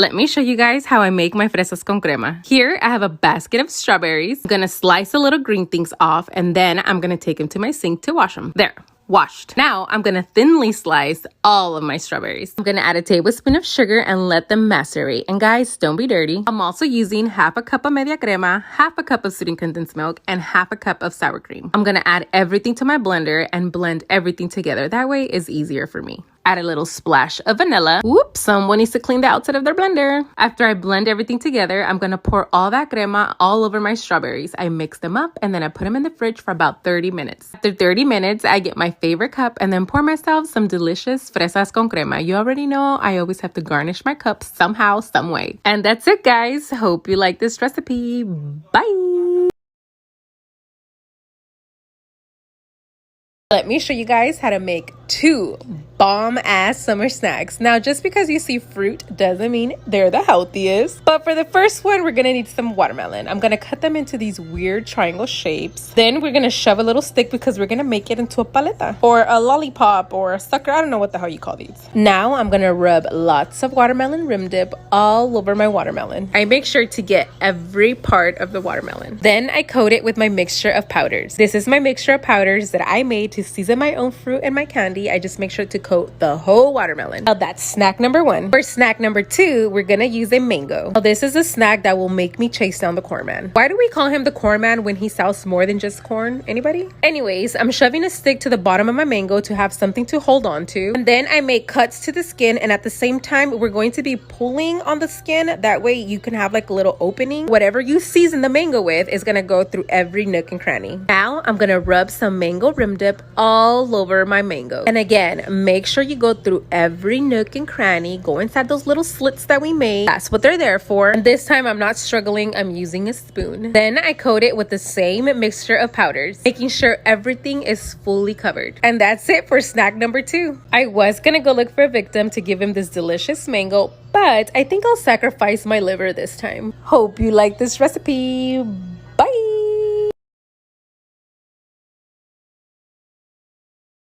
Let me show you guys how I make my fresas con crema. Here, I have a basket of strawberries. I'm gonna slice the little green things off, and then I'm gonna take them to my sink to wash them. There. Washed. Now, I'm gonna thinly slice all of my strawberries. I'm gonna add a tablespoon of sugar and let them macerate. And guys, don't be dirty. I'm also using half a cup of media crema, half a cup of sweetened condensed milk, and half a cup of sour cream. I'm gonna add everything to my blender and blend everything together. That way it's easier for me. Add a little splash of vanilla. Whoops, someone needs to clean the outside of their blender. After I blend everything together, I'm gonna pour all that crema all over my strawberries. I mix them up and then I put them in the fridge for about 30 minutes. After 30 minutes, I get my favorite cup and then pour myself some delicious fresas con crema. You already know I always have to garnish my cups somehow, some way. And that's it, guys. Hope you like this recipe. Bye! Let me show you guys how to make 2 bomb-ass summer snacks. Now, just because you see fruit doesn't mean they're the healthiest. But for the first one, we're gonna need some watermelon. I'm gonna cut them into these weird triangle shapes. Then we're gonna shove a little stick because we're gonna make it into a paleta or a lollipop or a sucker. I don't know what the hell you call these. Now, I'm gonna rub lots of watermelon rim dip all over my watermelon. I make sure to get every part of the watermelon. Then I coat it with my mixture of powders. This is my mixture of powders that I made to season my own fruit and my candy. I just make sure to coat the whole watermelon. Now that's snack number 1. For snack number 2, we're gonna use a mango. Now this is a snack that will make me chase down the corn man. Why do we call him the corn man when he sells more than just corn? Anybody? Anyways, I'm shoving a stick to the bottom of my mango to have something to hold on to. And then I make cuts to the skin, and at the same time, we're going to be pulling on the skin. That way you can have like a little opening. Whatever you season the mango with is gonna go through every nook and cranny. Now I'm gonna rub some mango rim dip all over my mango. And again, make sure you go through every nook and cranny. Go inside those little slits that we made. That's what they're there for. And this time I'm not struggling. I'm using a spoon. Then I coat it with the same mixture of powders, making sure everything is fully covered. And that's it for snack number 2. I was gonna go look for a victim to give him this delicious mango, but I think I'll sacrifice my liver this time. Hope you like this recipe. Bye!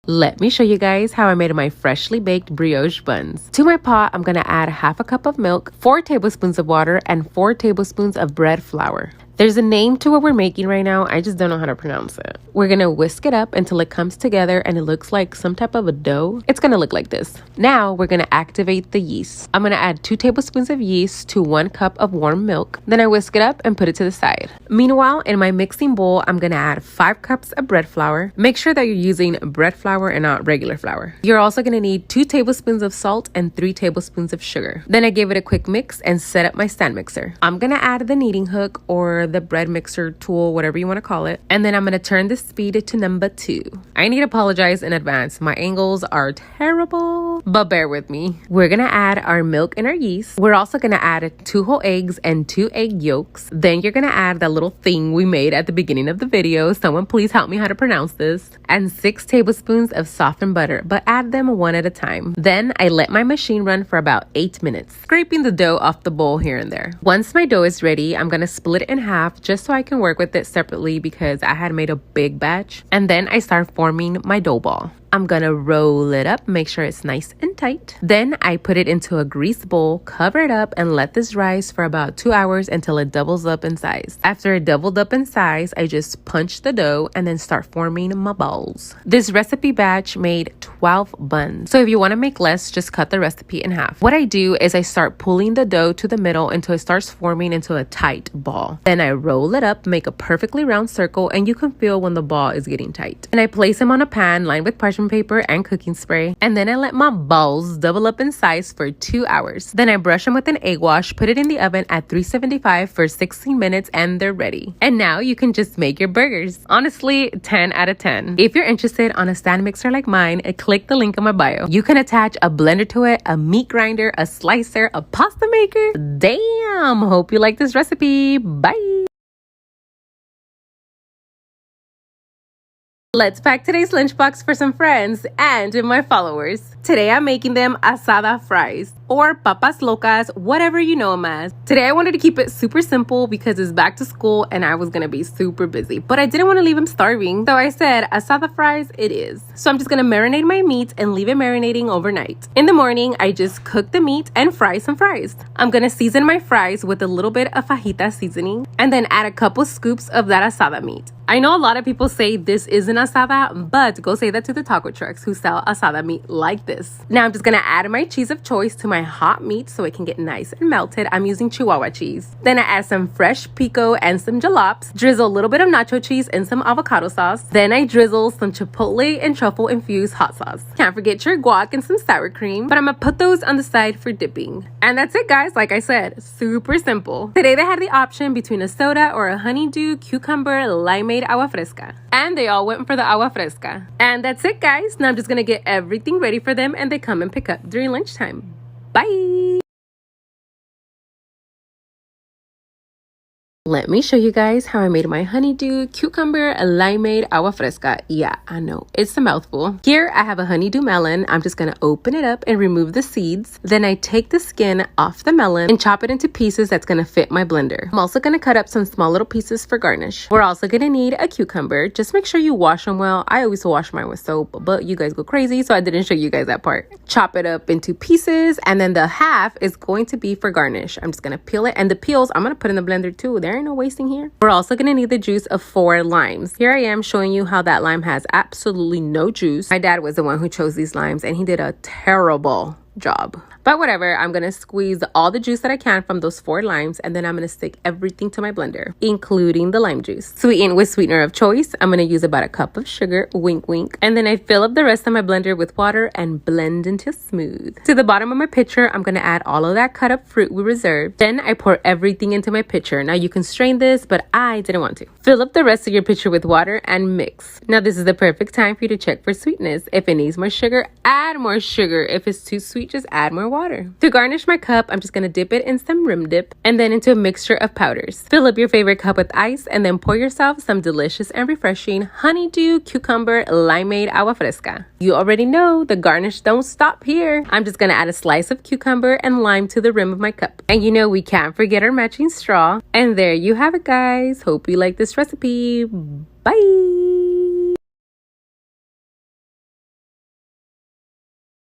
Let me show you guys how I made my freshly baked brioche buns. To my pot, I'm gonna add half a cup of milk, 4 tablespoons of water, and 4 tablespoons of bread flour. There's a name to what we're making right now. I just don't know how to pronounce it. We're gonna whisk it up until it comes together and it looks like some type of a dough. It's gonna look like this. Now we're gonna activate the yeast. I'm gonna add 2 tablespoons of yeast to 1 cup of warm milk. Then I whisk it up and put it to the side. Meanwhile, in my mixing bowl, I'm gonna add 5 cups of bread flour. Make sure that you're using bread flour and not regular flour. You're also gonna need 2 tablespoons of salt and 3 tablespoons of sugar. Then I give it a quick mix and set up my stand mixer. I'm gonna add the kneading hook or the bread mixer tool, whatever you want to call it. And then I'm going to turn the speed to number 2. I need to apologize in advance. My angles are terrible, but bear with me. We're going to add our milk and our yeast. We're also going to add 2 whole eggs and 2 egg yolks. Then you're going to add that little thing we made at the beginning of the video. Someone please help me how to pronounce this. And 6 tablespoons of softened butter, but add them one at a time. Then I let my machine run for about 8 minutes, scraping the dough off the bowl here and there. Once my dough is ready, I'm going to split it in half just so I can work with it separately because I had made a big batch. And then I start forming my dough ball. I'm gonna roll it up, make sure it's nice and tight. Then I put it into a grease bowl, cover it up, and let this rise for about 2 hours until it doubles up in size. After it doubled up in size, I just punch the dough and then start forming my balls. This recipe batch made 12 buns. So if you wanna make less, just cut the recipe in half. What I do is I start pulling the dough to the middle until it starts forming into a tight ball. Then I roll it up, make a perfectly round circle, and you can feel when the ball is getting tight. And I place them on a pan lined with parchment paper and cooking spray, and then I let my balls double up in size for 2 hours. Then I brush them with an egg wash, put it in the oven at 375 for 16 minutes, and they're ready. And now you can just make your burgers. Honestly, 10 out of 10. If you're interested on a stand mixer like mine, click the link in my bio. You can attach a blender to it, a meat grinder, a slicer, a pasta maker. Damn! Hope you like this recipe. Bye! Let's pack today's lunchbox for some friends and my followers. Today I'm making them asada fries or papas locas, whatever you know them as. Today I wanted to keep it super simple because it's back to school and I was gonna be super busy, but I didn't want to leave him starving. So I said asada fries it is. So I'm just gonna marinate my meat and leave it marinating overnight. In the morning, I just cook the meat and fry some fries. I'm gonna season my fries with a little bit of fajita seasoning and then add a couple scoops of that asada meat. I know a lot of people say this isn't asada, but go say that to the taco trucks who sell asada meat like this. Now I'm just gonna add my cheese of choice to my hot meat so it can get nice and melted. I'm using Chihuahua cheese. Then I add some fresh pico and some jalapenos, drizzle a little bit of nacho cheese and some avocado sauce. Then I drizzle some chipotle and truffle infused hot sauce. Can't forget your guac and some sour cream, but I'm gonna put those on the side for dipping. And that's it, guys. Like I said, super simple. Today they had the option between a soda or a honeydew, cucumber, limeade, agua fresca, and they all went for the agua fresca. And that's it, guys. Now I'm just gonna get everything ready for them and they come and pick up during lunchtime. Bye. Let me show you guys how I made my honeydew, cucumber, limeade, agua fresca. Yeah, I know, it's a mouthful. Here I have a honeydew melon. I'm just gonna open it up and remove the seeds. Then I take the skin off the melon and chop it into pieces that's gonna fit my blender. I'm also gonna cut up some small little pieces for garnish. We're also gonna need a cucumber. Just make sure you wash them well. I always wash mine with soap, but you guys go crazy, so I didn't show you guys that part. Chop it up into pieces, and then the half is going to be for garnish. I'm just gonna peel it, and the peels I'm gonna put in the blender too. There ain't no wasting here. We're also gonna need the juice of 4 limes. Here I am showing you how that lime has absolutely no juice. My dad was the one who chose these limes and he did a terrible job. But whatever, I'm gonna squeeze all the juice that I can from those 4 limes, and then I'm gonna stick everything to my blender, including the lime juice. Sweeten with sweetener of choice. I'm gonna use about a cup of sugar, wink wink. And then I fill up the rest of my blender with water and blend until smooth. To the bottom of my pitcher, I'm gonna add all of that cut up fruit we reserved. Then I pour everything into my pitcher. Now you can strain this, but I didn't want to. Fill up the rest of your pitcher with water and mix. Now this is the perfect time for you to check for sweetness. If it needs more sugar, add more sugar. If it's too sweet, just add more water. To garnish my cup, I'm just gonna dip it in some rim dip and then into a mixture of powders. Fill up your favorite cup with ice and then pour yourself some delicious and refreshing honeydew, cucumber, limeade, agua fresca. You already know the garnish don't stop here. I'm just gonna add a slice of cucumber and lime to the rim of my cup. And you know we can't forget our matching straw. And there you have it, guys. Hope you like this recipe. Bye!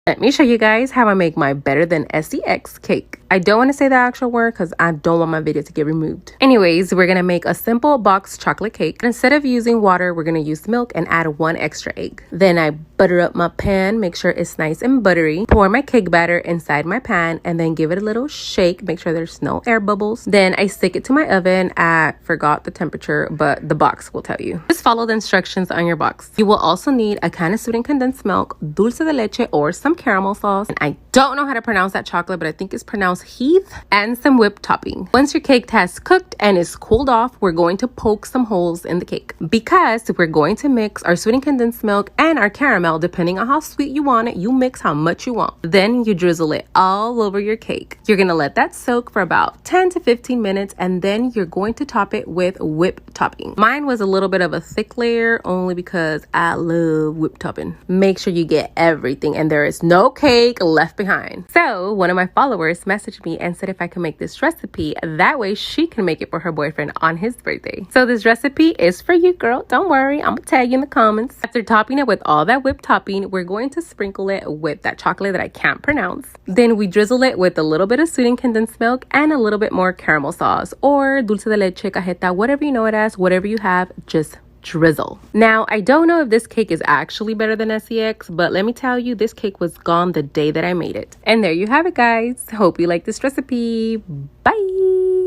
Let me show you guys how I make my better than sex cake. I don't want to say the actual word because I don't want my video to get removed. Anyways, we're going to make a simple box chocolate cake. Instead of using water, we're going to use milk and add 1 extra egg. Then I butter up my pan, make sure it's nice and buttery. Pour my cake batter inside my pan and then give it a little shake. Make sure there's no air bubbles. Then I stick it to my oven at, forgot the temperature, but the box will tell you. Just follow the instructions on your box. You will also need a can of sweetened condensed milk, dulce de leche, or some caramel sauce. And I don't know how to pronounce that chocolate, but I think it's pronounced Heath, and some whipped topping. Once your cake has cooked and is cooled off, we're going to poke some holes in the cake because we're going to mix our sweetened condensed milk and our caramel. Depending on how sweet you want it, you mix how much you want. Then you drizzle it all over your cake. You're gonna let that soak for about 10 to 15 minutes and then you're going to top it with whipped topping. Mine was a little bit of a thick layer only because I love whipped topping. Make sure you get everything and there is no cake left behind. So one of my followers messaged me and said if I could make this recipe, that way she can make it for her boyfriend on his birthday. So this recipe is for you, girl. Don't worry, I'm gonna tag you in the comments. After topping it with all that whipped topping, we're going to sprinkle it with that chocolate that I can't pronounce. Then we drizzle it with a little bit of sweetened condensed milk and a little bit more caramel sauce or dulce de leche, cajeta, whatever you know it as, whatever you have, just drizzle. Now, I don't know if this cake is actually better than sex, but let me tell you, this cake was gone the day that I made it. And there you have it, guys. Hope you like this recipe. Bye!